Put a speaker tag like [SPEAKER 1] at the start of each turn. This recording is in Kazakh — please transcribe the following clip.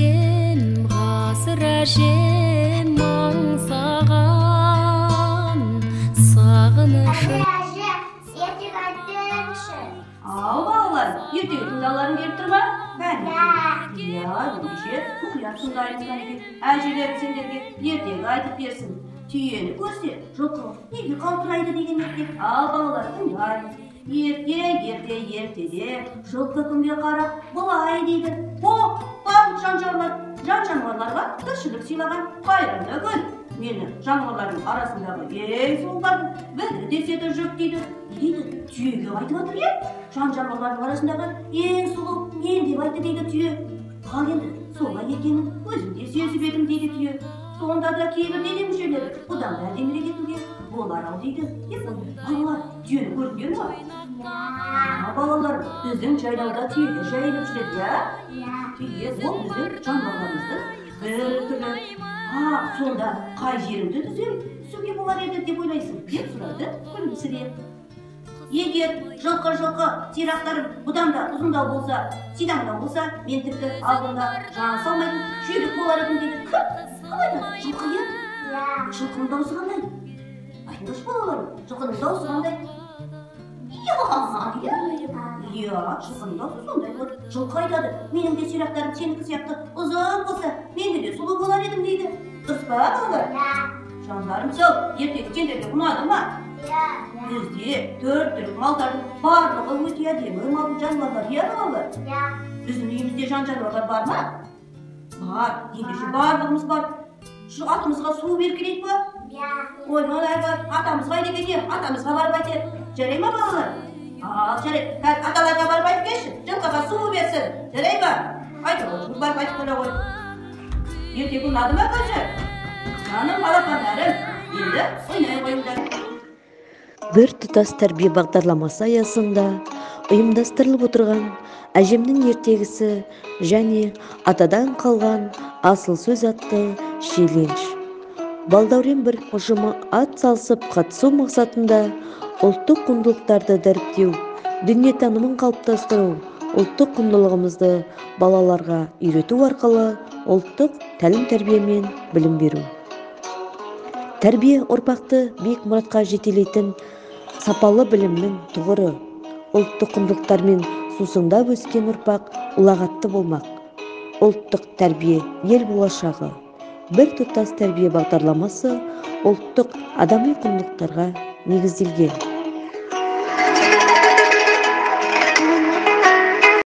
[SPEAKER 1] әжем, ғасыр әжем, аңсаған сағынышы.
[SPEAKER 2] Ертең айтыңызшы.
[SPEAKER 3] Ал балалар, ертегі тыңдауларын беріп тұр ма? Иә, ендеше мұқият тыңдаймыз кәнекей. Әжелерің сендерге ертегі айтып берсін. Түйені көрсе, жылқы неге қалтырайды деген ертек. Ал балалар, тыңдаймыз. Ертеде жылқы күнге қарап былай дейді: "О, барлық жан-жануарларға тіршілік сыйлаған қайырымды күн. Мені жануарлардың арасындағы ең сұлулардың бірі деседі жүк" дейді. Түйеге айтып отыр е. Жан-жануарлардың арасындағы ең сұлу мен деп айтты дейді түйе. Ал енді солай екенін өзім де сезіп едім дейді түйе. Сонда да кейбір дене мүшелері бұдан да әдемірек етуге болар-ау дейді. Балалар, түйені көрдіңдер ме? Балалар, біздің жайлауда түйелер жайылып жүреді, иә? Түйе ол біздің жануарларымыздың бір түрі. Сонда қай жерімді түсуге болар еді деп ойлайсың? Деп сұрады күлімсіреп. Егер жылқы сирақтарым бұдан да ұзындау болса, сидаңдау болса, мен тіпті алдында жан салмайтын жүйрік болар едім дейді. Кім? Қалай да? Жылқы е? Жылқының дауысы қандай? Айтыңдаршы балаларым, жылқының дауысы қандай? Иә, жылқының дауысы сондай болады. Жылқы айтады: "Менің де сирақтарым сенікі сияқты ұзын болса, менде де сұлу болар едім" дейді. Дұрыс па балалар? Жандарым сау, ертегі сендерге ұнады ма? Бізде 4 түрлі малдардың барлығы өте әдемі малды жануарлар, иә балалар? Біздің үйімізде жан-жануарлар бар ма? Бар, ендеше барлығымыз бар. Атымызға су беркелейді ме? Ой, атамыз қайда екен? Атамызға барып айтайық. Жарай ма балалар? Жарай. Аталарға барып айтып келші, жылқыға су берсін. Жарай ма? Айтып отыр, барып айтып қоя ғой. Ертегі ұнады ма көзі? Жаным балапандарым, енді ойнай қойыңдар.
[SPEAKER 4] Бір тұтас тәрбие бағдарламасы аясында ұйымдастырылып отырған әжемнің ертегісі және атадан қалған асыл сөз атты челлендж. Балдәурен бір ұжымы ат салысып қатысу мақсатында ұлттық құндылықтарды дәріптеу, дүниетанымын қалыптастыру, ұлттық құндылығымызды балаларға үйрету арқылы ұлттық тәлім-тәрбие мен білім беру. Тәрбие ұрпақты биік мұратқа жетелейтін сапалы білімнің тұғыры. Ұлттық құндылықтармен сусындап өскен ұрпақ ұлағатты болмақ. Ұлттық тәрбие ел болашағы. Бір тұтас тәрбие бағдарламасы ұлттық адами құндылықтарға негізделген.